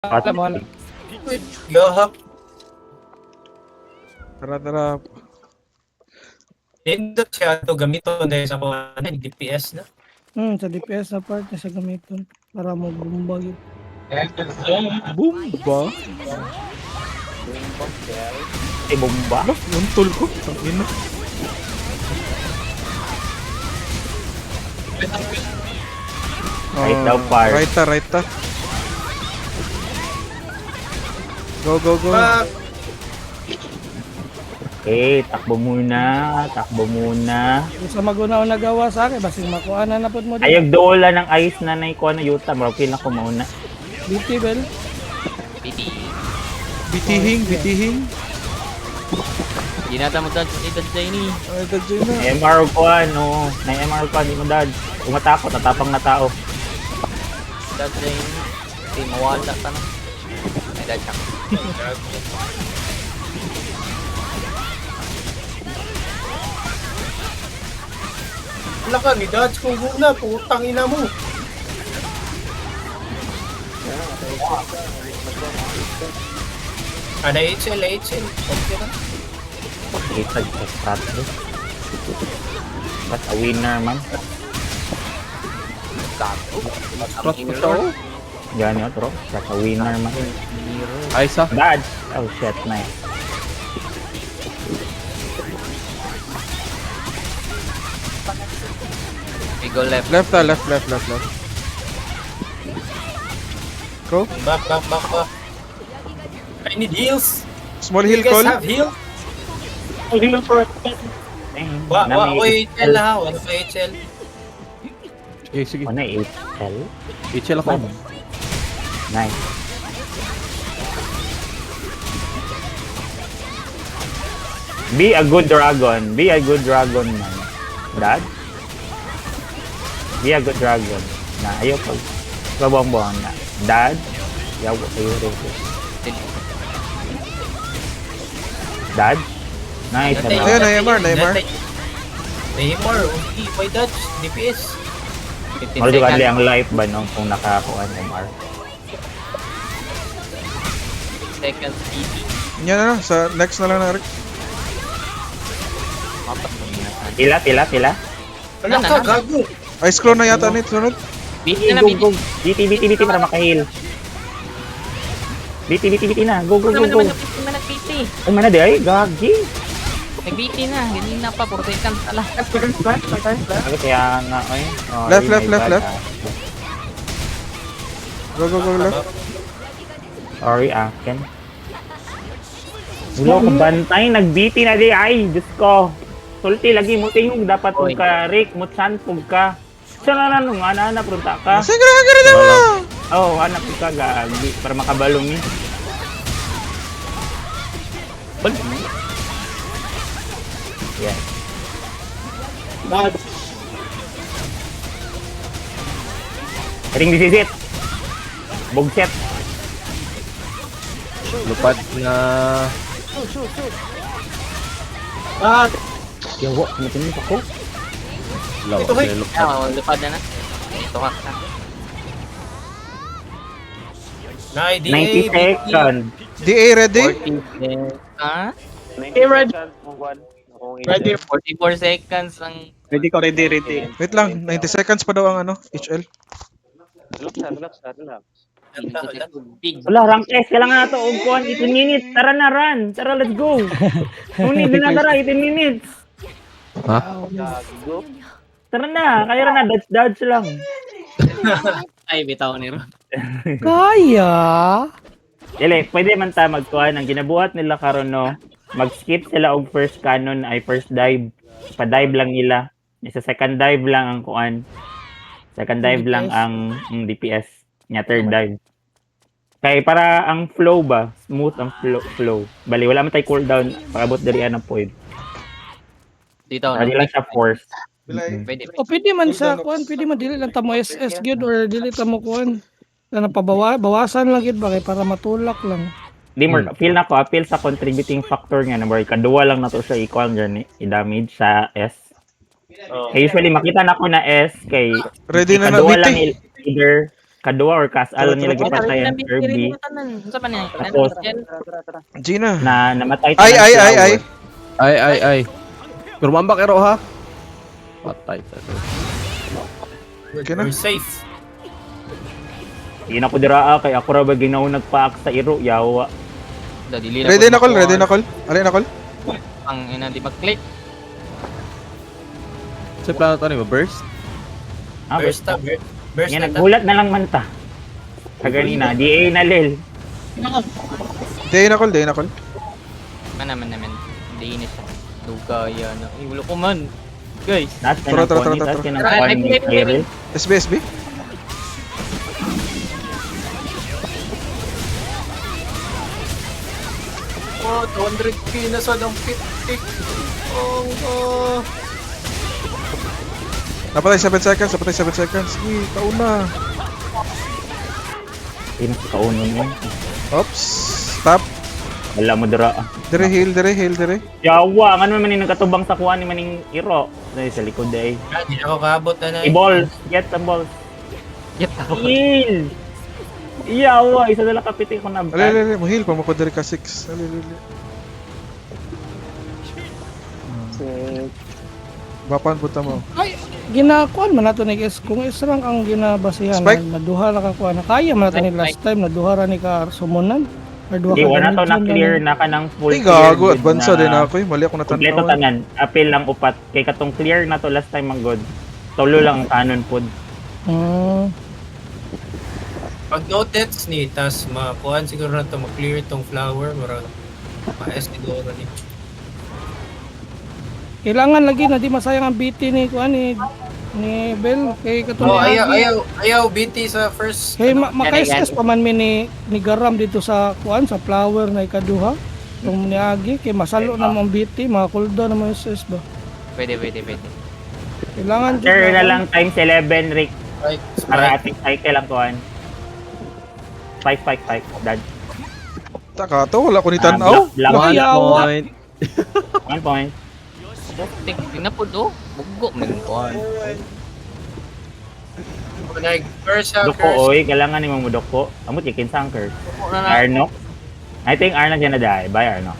At Wala. Yohak. Tara. Hindi siya ito gamiton dahil sa mga DPS na. Sa DPS na part na siya gamiton para mo bumba yun. Bumba? bomba. Ano? Untol ko? Tangina. Right daw, par. Right ta. Go. Ah, Okay, takbo muna. Kung sa magunaw nagawa sa akin, basing makuha na po mo Ayag doola ng ice na naikuha na yuta. Marapil na ko mauna. BT, Bel. Bitihing. Ginata mo dad ini. Ay, dadyo na. MR ko ano. Na-MR ko, hindi mo dad. Umatakot, tatapang na tao. Dad ini. Di mawala ta na. Ay dad siya. wala ka ni Dodge kung guna, putang ina mo. Ada HL. Okay na. Kita sa strat. But a winner man. Spot mo siya, oh. Yan yun, bro. But a winner man. Ay, sa. Dad! Oh shit, nice. We go left. Left. Go. Back. I need heals. Small You hill guys call. have heal? Damn. Ako HL ha. Wala ko HL. Sige. Ano yung 8L? HL ako. Nice. Be a good dragon. Be a good dragon, man. Dad? Be a good dragon. Na, ayaw pag babang-buang na. Dad? Yaw ko kayo rin. Dad? Nice. Natay- Ayun, Ano? Neymar. Neymar, okay. By Dodge, DPS. 15 Mali seconds. ang life ba no kung nakakuha ng MR? Seconds PT. Yan na, sa next na lang na Rick. Tila. Wala ka, gago. Ay, scroll na yata nito. Sunod. BT na Go. BT. BT para makahil. BT na. Go. Naman nag-BT. Ay, mana di ay, gagi. Nag-BT na. Ganina pa. 4 seconds. Ala. Ano kaya nga, ay? Oh, Left. my bad, Go, left. Sorry, akin. Wala ko bantay, nag-BT na di ay, Diyos ko. Sulti lagi mo tingog dapat Oy. pug ka Rick, mutsan pug ka. Sana na nung ana prunta ka. Sige na mo. Oh, anak ka gagi para makabalong ni. Bal. Yeah. Ring disisit. Bugset. Lupad na. Yawa, kumatin ako. Lawa. Ito, hoy. Lupad na na. Ito ka. 90 seconds. DA ready? 40 seconds. Ha? Ready. 44 seconds ang Ready. Wait lang, 90 seconds pa daw ang ano, HL. big. Wala, rank S. Kailangan na ito. Og kuhan, 18 minutes. Tara na, run. Tara, let's go. Ngunit din na tara, 18 minutes. Ha? Tara na. Kaya na, dodge lang. Ay, bitaw ni Ron. Kaya? Dili, pwede man ta magkuhan. Ang ginabuhat nila karon no, mag-skip sila og first cannon ay first dive. Pa-dive lang nila. Sa second dive lang ang kuhan. Second dive lang ang DPS. Nya third dive. Kay para ang flow ba, smooth ang flow. Bali, wala man tay cooldown. Paabot diri ang point. Dito. Hindi lang siya force. Pwede. O pwede man sa kuan, pwede man dili lang tamo SS gyud or dili tamo kuan. Na bawasan lang gyud ba kay para matulak lang. Di mo feel na ko, appeal sa contributing factor nga number kaduwa lang na to siya equal dyan i-damage sa S. Kay usually makita na ko na S kay Ready na na, kaduwa lang BT. either Kadua or Casal nila gipatayan Kirby Sa pa niya? Tapos- Gina. na namatay Ay, ng ay, ay, flower. ay. Ay. Pero mambak ero ha. Patay sa to. Okay na. We're safe. Hindi na ko diraa kay ako ra ba ginaw nagpaak sa iro yawa. Dili Ready na call, ready na call. Alin na call? Ang ina di mag-click. Sa plano to ni burst. Ah, Burst basta. na, burst Nga na. nagulat na lang man ta. Kaganina, DA na lil. Day na call, day na call. Man. Hindi na siya. Dugaya na. Ay, wala ko man. Guys. Nasa Tara, ng tara, Connie, tara, nasa tara. ng Ay, Connie ay, ay, Cyril. SB. Oh, 200k na sa ng pick. Oh. Napatay 7 seconds, napatay 7 seconds. Uy, kauna. Sino sa kauno mo? Oops. Stop. Wala mo dira. Dire, heal, dire. Yawa, ano man yung katubang sa kuha ni maning iro. Dahil sa likod ay. Hindi na ako kaabot na na. I-balls. Get the balls. Get ako. Heal! Yawa, isa na lang kapitin ko na. Ali, mo heal pa mo ko dire ka 6. Ali. Bapan puta mo. Ay, ginakuan man nato ni guys. Kung israng ang ginabasihan, Spike? naduha ra ka kuan. Kaya man nato ni last time, naduha ra ni ka sumunan. Or duha Di, ka wala to damage na yun, clear ganun. na ka ng full Ay, gago. good Advance na- din ako eh. Mali ako Kompleto natanaw. tanan. Appeal lang upat. Kay katong clear na to last time ang god. Tulo lang ang canon pod. Pag no deaths ni, tas makuhan siguro na ito, ma-clear itong flower, marang ma-S siguro ni. Kailangan lagi na di masayang ang BT ni kuan ni Bell kay katong Oh, ni Agi. ayaw BT sa first. Kay ano, makaisas pa man mi ni Garam dito sa kuan sa flower na ikaduha. Tong ni Agi kay masalo na mong BT, mga cooldown na mo SS ba. Pwede. Kailangan Sure na lang times 11 Rick. Spike, Para spike. ating cycle lang kuhan. 5. Dad. Taka to, wala ko ni tanaw. Black Ay, yawa. Point. 1 point. Tingnan po do. Bugo man kuan. Like, first Doko curse. oy, kailangan ni mo doko. Amo chicken sanker. Na. Arnok. I think Arnok yan na die. Bye Arnok.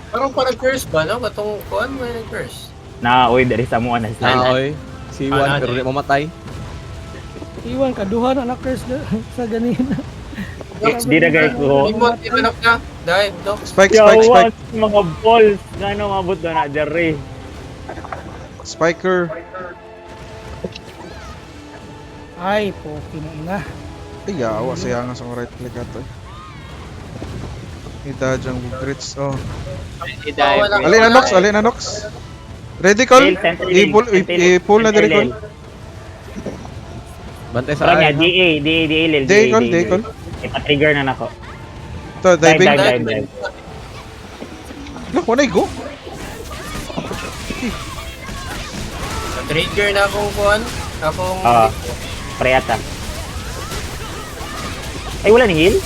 Parang curse ba, no? Katong kuhan mo yung curse. Na oy, dari sa mo na sila. Oy. Si Juan pero di mamatay. iwan kaduha na curse sa ganina. Di na guys ko. Limot, imanok na. Dive, dok. Spike. Yawa, mga balls. Gano'ng mabot na na, Jerry. Spiker. Ay, poki na ina. Ay, yawa. Sayang nga sa right click ato. Idajang grits. Oh. Alin na Nox. Ready call? I-pull na dire call. Bantay sa Pero niya, ay. DA, lil. Day call. Ipa-trigger na nako. Ito, diving. Dive. Look, wanay go. Trigger na akong kuhan. Akong... Preata. Ay, wala ni heal?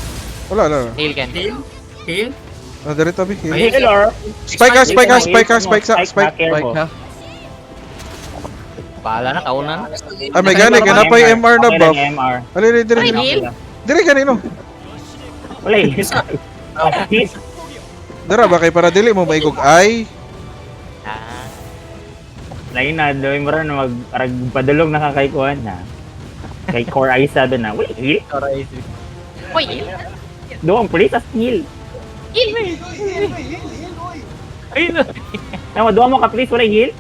Wala. Heal can. Heal? Dire tabi. Ay, Heal or? Spike ka. Spike ha. Bahala na kaunan. Ah, may gani. Ganapay MR na buff. MR. Ali, dire. Dire ganino. Wala heal. Dara ba kay para dili mo maigog ay. Lain na, doon mo rin na magpadulog na kakaikuan na. Kay Core Isa doon na, wala heal. Uy. Doon, please, as heal. Ayun na. Tama, doon mo ka please, wala heal.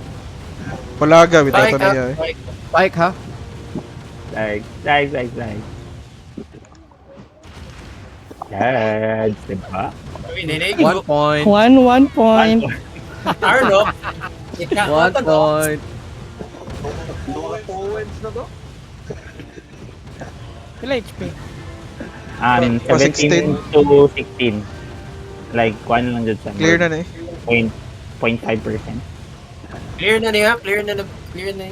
Palaga bitaw Spike, to niya eh. spike. Spike ha. Nice. Yes, diba? Uy, nilig. 1 point. 1 point. Arno. 1 point. Pila HP? 17 to 16. Like, kuan lang dyan sa Clear na eh. 0.5%. Clear na niya. Clear na. Clear.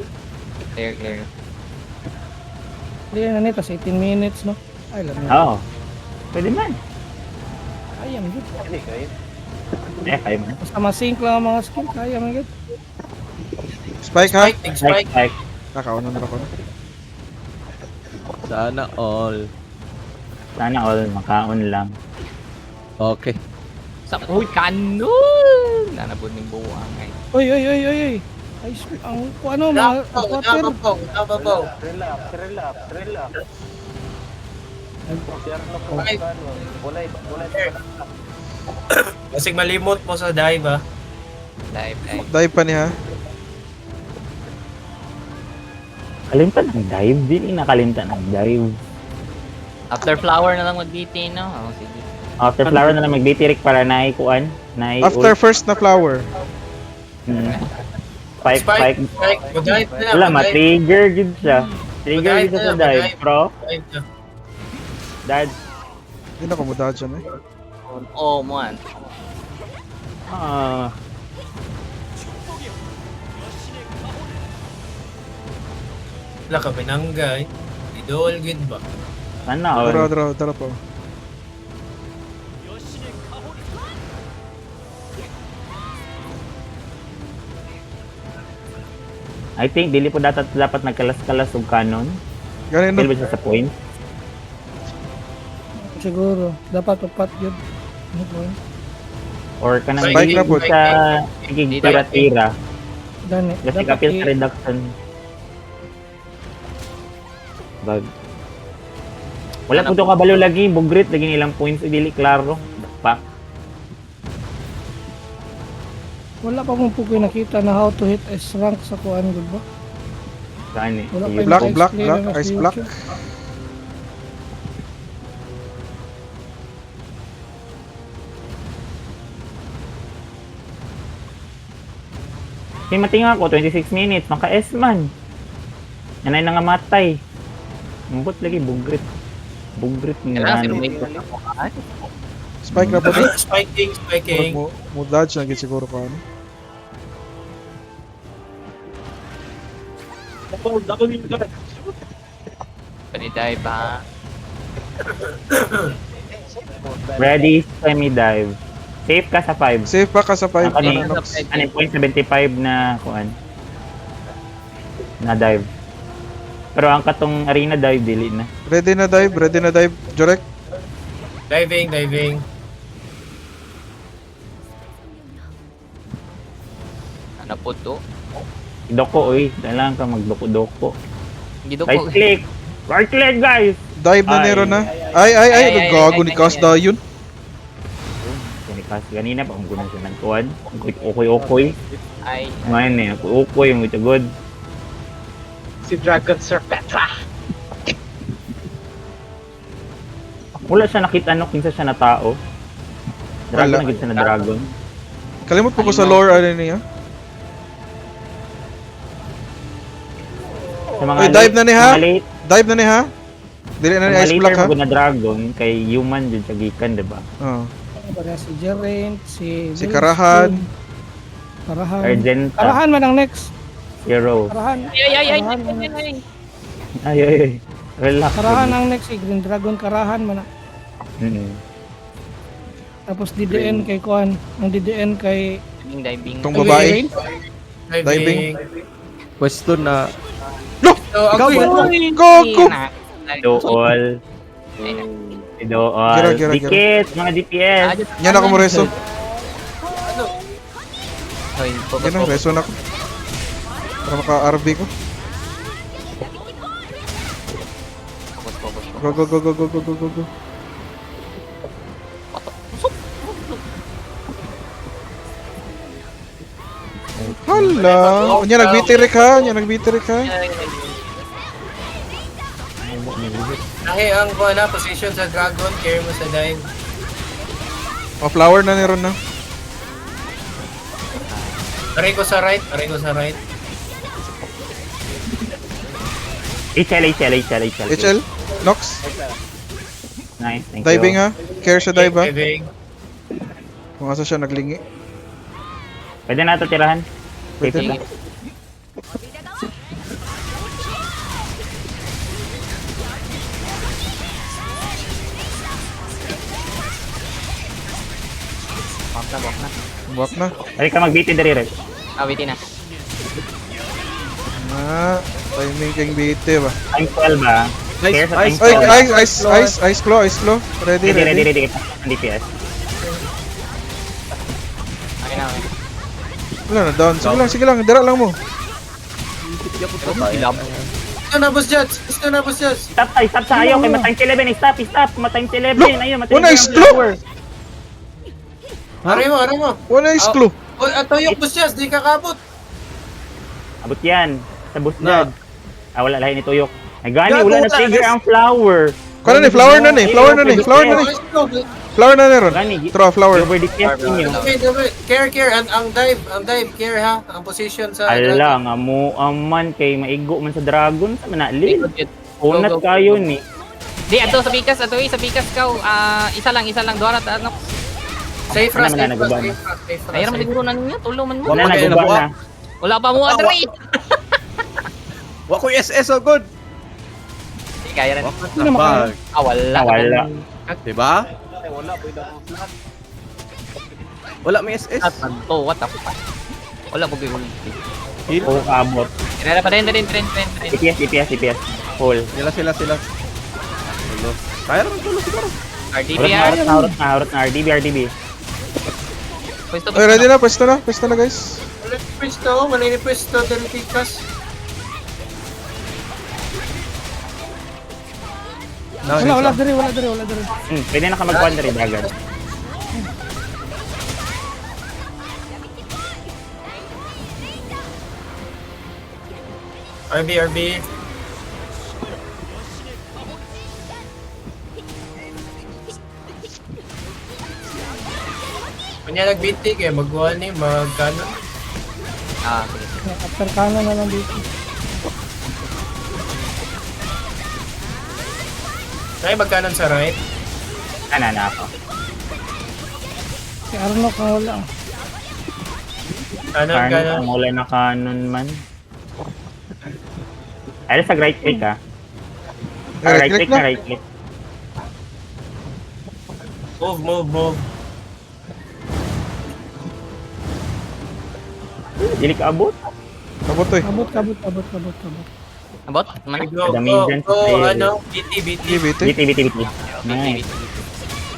Hindi na nito, 18 minutes, no? Ay, lang yun. Oo. Pwede man. Kaya man yun. Kaya man. Basta masync lang ang mga skill, kaya man yun. Spike ha. Spike, big spike. Spike. Nakauna na ako. Sana all. Sana all makaon lang. Okay. Sa uy, kanon! Nanabod ng buwang ay. Oy, oy, oy, oy, oy. Ay, ang ano, mga water. Nababaw. Basig malimot mo sa dive ah. Dive. Dive pa niya. Kalimtan ang dive. Dili nakalimtan ang dive. After flower na lang mag-DT, no? Oh, sige. After flower na lang mag-ditirik para naikuan. After first na flower. Spike. Spike. Mag-dive na. Wala, mag-dive. ma-trigger gid siya. Trigger Mag-dive gid siya sa na, dive, mag-dive. bro. Dive na. Dad. Hindi na kumudad dyan eh. Oh, man. Ah. Wala ka binanggay. Idol gid ba? Sana all. Dara po. I think dili po dapat nagkalas-kalas og kanon. Ganin Dili no. ba siya sa point? Siguro. Dapat upat yun. Ano po yun? Or kanang Spike na po. sa higig tira-tira. Gani. Kasi Dapat kapil sa reduction. Bag. Wala po ito kabalo lagi. Bugrit lagi nilang points. Dili klaro. Pa. wala pa mong pukoy nakita na how to hit S rank sa kuan, gud ba? Gani. Wala pa Ayun. Black, yung black, explain black, na sa ice black. YouTube. May matinga ako, 26 minutes, maka S man. Yanay na nga matay. Mabot lagi, bugrit. Bugrit nga. Kailangan may ako. Spike na po to. Spiking. Mo dodge na gid siguro ka ano. Pwede dive ha. Ready, semi-dive. Safe ka sa 5. Safe pa ka sa 5 Ano na yun? Nox. Ano yung point 75 na kuan? Na dive. Pero ang katong arena dive, dili na. Ready na dive. Jorek. Diving. Ano po to? Doko, oy. Kailangan ka magdoko-doko. Gito Right ko. click! Right click, guys! Dive na Ay. nero na. Ay, gago ni Kasda yun. Kasi kanina pa kung guna siya ng kuan. Okoy. Ay, Ngayon eh, okoy yung ito good. Si Dragon Sir Petra. Wala siya nakita no, kinsa siya na tao. Dragon Wala. na gid siya na dragon. Kalimot po ko sa lore ano niya. Sa mga Ay, dive na ni ha? mga late- Dive na ni ha? Dili na ni mga ice later block ha? mo na dragon kay human jud siya gikan, di ba? Oo. Para si Geraint, si Si Karahan. Karahan. Argenta, Karahan man ang next. Hero. Karahan. ay. Karahan ang next. Ay. Relax. Karahan ang next, si Green Dragon Karahan man. Mm. Tapos DDN kay kuan, ang DDN kay Diving. Itong babae. Geraint. Diving. Pwesto na. So, Ikaw ako ba? yun. Goku! Dool. Dool. Gira. Dikit, mga DPS. Yan ako mo reso. Hoy, Yan ang reso na ko. Para maka-RB ko. Go. Hala! Nya nagbitirik ha. Nahi ang kuha na position sa dragon, care mo sa dive. Flower na niron na. Aray ko sa right. HL. HL. Nox. Nice, thank Diving you. ha. Care sa dive ha. Diving. Kung asa siya naglingi. Pwede na ito tirahan. Pwede Safe na. lang. Walk na. Buwak na. Balik ka mag-BT dari rin. Awitin na. Timing kang BT ba? Time 12 ba? Care sa Ice, tank. Ice claw. Ready. Ready. Ang DPS. Okay na, okay. Wala na, down. Sige lang. Dira lang mo. Ilap. Gusto na, boss Judge. Stop sa ayaw. Kay matime 11. Stop. Matime 11. Ayun, matime Una, 11 is ang claw. flower. Aray mo. Wala is clue. Tuyok, boss Judge, di kakabot. Abot yan. Sa boost dad. Wala lahi ni Tuyok. Ay gani, Gago, wala na wala. trigger ang flower. Kano ni, flower na ni. Flower na ni ron. Gani, Throw a flower. over the cast ninyo. Care. Ang dive, care ha. Ang position sa... Ala, nga mo aman kay maigo man sa dragon. Sa manalin. Unat Go. kayo ni. Di, ato sa bikas ka. Isa lang, duwarat, ano. Safe Ano man naguba na? Ayun naman siguro na niya, tulong man mo. Wala na kayo guba nabuha. na. Wala pa mo, Adri. Wa ko SS so good. Di kaya rin. What the fuck? Wala. Diba? Wala may SS. What the fuck? Wala po yung ulti. Heal. Oo, kaabot. Tinala pa rin. DPS. Full. Sila. Hello. Kaya naman tulo siguro. RDPR. Harot na. RDB. Pwesto Ay, ready na. Pwesto na guys. Maninipuesto, Delticas. Wala diri. Pwede na ka mag-1 rin agad. RB. Kanya nag-BT kayo, mag-wall ni, mag-gano. Sige. After kanan na lang dito. Ay, mag-canon sa right. Na ako. Si Arnok ang wala. Canon. Ang wala na canon man. Ay, sa right click ah. Right Right click click na na. right click. Move. Dili ka abot. Abot to eh. Kabot. Abot? Man? Go, Damigan sa player. ano, BT. BT. BT. Nice.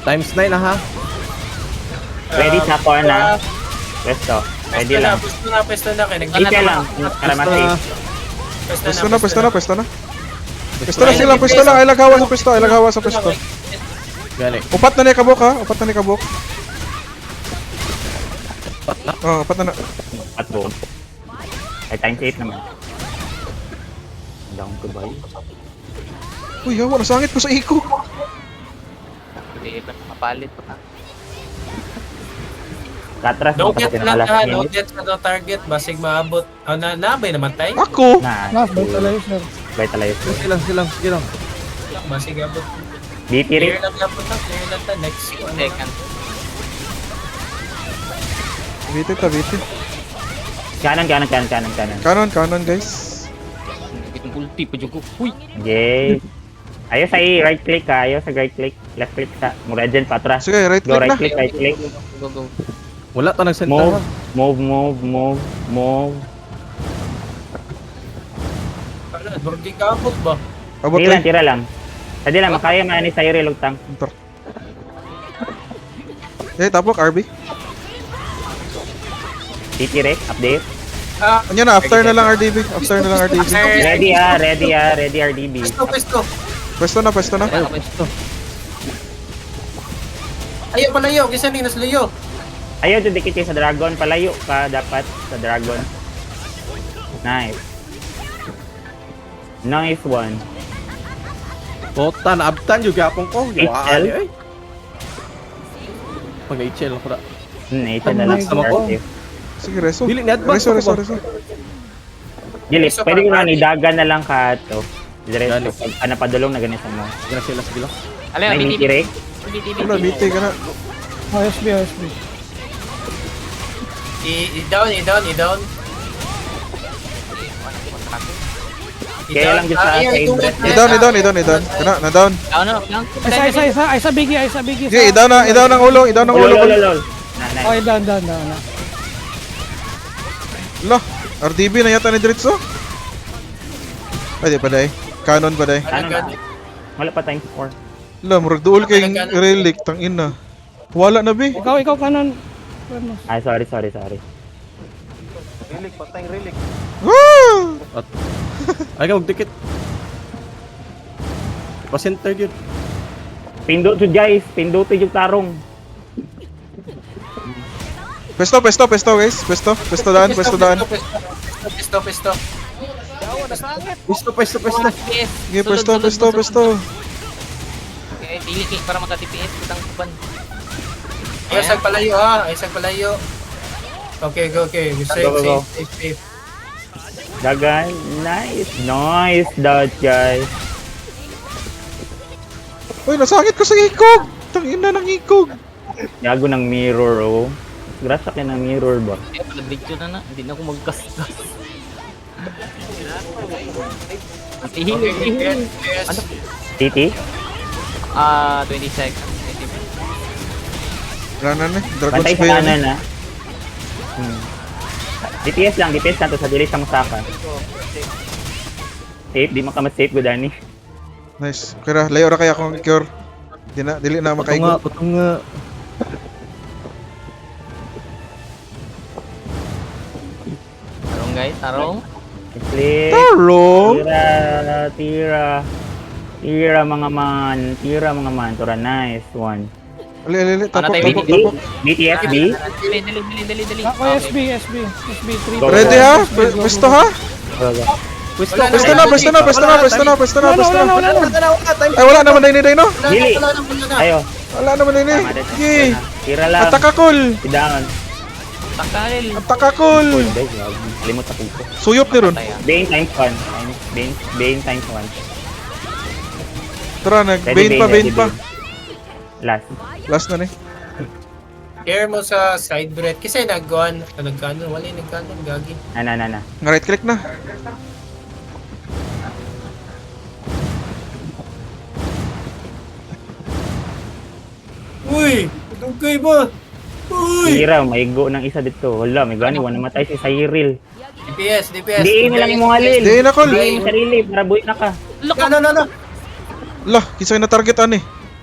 Times 9 na ha. Ready sa ako na. Pwesto. Ready lang. Pwesto na kayo. Ika lang. Para ma-save. Pwesto na. Pwesto na. Ay laghawa sa pwesto. Gali. Upat na ni kabok ha. Upat na. At boom. Ay, times 8 naman. Down ko ba yun? Uy, hawa. Nasangit ko sa iko. Hindi, mapalit pa. Katras No mo get kasi lang nakalas ha, niya. no get sa no target, basig maabot. Nabay naman tayo. Ako. Last by talayo sir. Bay talayo. Sige lang. Basig abot. BT Clear rin. lang ta, next one. Second. BT. Kanan. Kanon guys. Itong ulti pa jugo. Uy! Yay. Ayaw sa right click ka. Ayaw sa right click. Left click sa. Mura dyan pa atras. Sige, right Go click right na. click, right click. Go. Wala ta nag-center. Move. Burdi ka abot ba? Abot Tira eh. lang. Hindi lang, makaya man ni sa'yo rilugtang. Tapok RB. BT rek, update. Anya na, after na lang RDB. Ready RDB. Pwesto. Pwesto na. Ay, pwesto. Ayaw palayo, kisa ni nasliyo. Ayaw didikit kayo sa dragon. Palayo ka dapat sa dragon. Nice one. Tota, naabtan yung gapong ko. HL? Ay. Pag HL ako na. Nature na lang sa Sama ko. archive. Sige, reso. Dili, ni-advance Reso. ako ba? Gili, pwede ko na nidagan na lang ka ito. Diretso, Gani. pag napadulong na ganito mo. Sige lang. Alam, May BT rek. Wala, BT ka na. OSB. I-down. Kaya lang dyan sa side breath. I-down. Kana, na-down. Lang. Isa bigi. Sige, i-down ang ulo. Lol. Okay, down. Lo, RDB na yata ni Diretso. Pwede pa day. Canon pa day. Ano na? Wala pa times 4. La, murag duol kay relic, tang ina. Wala na be. Ikaw kanon. Ano? Ay, sorry. Ah! Ay ka magdikit. Pa-center yun. Pindot to guys, pindot yung tarong. Pesto guys. Pesto daan. Pisto. FPS. Sige, pesto. Okay, dili kay para maka-TPS kitang kuban. Ay, isang palayo ha. Isang palayo. Okay, go. Safe. Dagan, nice dodge guys. Uy, nasakit ko sa ikog. Tang ina ng ikog. Gago ng mirror oh. Grasya ka ng mirror ba? Eh, pala dito na. Hindi na ako magkastas. Okay, FPS. TT? 20 seconds. Wala na Dragon's Bantay sa Bay. kanan ha. DPS lang to sa dili sa musaka. Safe, di makamat-safe ko Dani. Nice. Kaya layo ra kaya akong cure. Dili na makaigo. Putong nga. Tarong guys, tarong. Split. Taro. Tira mga man. Tura nice one. Ali. Tapok. BTSB. Dali. Ako SB 3. Go. Ready ha? Pwesto ha? Pwesto na. Ay, wala naman na no? Dili. Ayo. Wala naman na Sige. Tira lang. Atakakol. Down. Takalil. Atakakol. Guys, limot ako ko. Suyop ni ron. Bane times 1. Bane times 1. Tara, Bane pa. Last. Last na ni. Care mo sa side breath. Kasi nagkanon. Wala yung nagkanon. Gagi. Na. Nga right click na. Uy! Dugay ba? Uy! Tira, may go ng isa dito. Wala, may gani. Wala namatay si Cyril. DPS. Diin mo lang yung mga halil. Diin ako. Diin mo sarili para buhay na ka. No. Lah, kisay na target ani.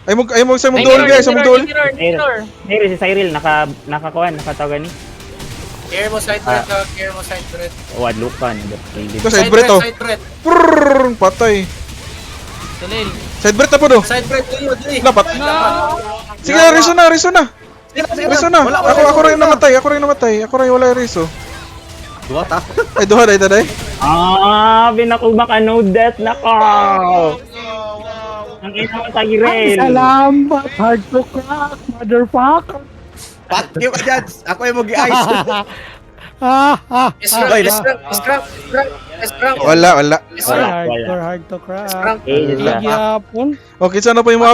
Ay mo sa mong duel guys, sa mong duel. Mayroon si Cyril, nakatawagan ni. Care mo side breath ka. Care mo side breath. Wadlukan. Ito side breath oh. Side breath. Prrrr, patay. Tulil. Side breath na po do. Side breath. Dali. Dapat. Sige, Riso na. Ako rin namatay. Ako rin wala Riso. Duwa ta. Ay, duha na ito. Binakubak no death na ko. Ang ina mo Cyril. Salamat, hard to crack, motherfucker. Fuck you ka dyan. Ako yung mag-i-ice. Scrap. Wala. Hard to crack. Eh, Nagyapon. Okay, sana po yung mga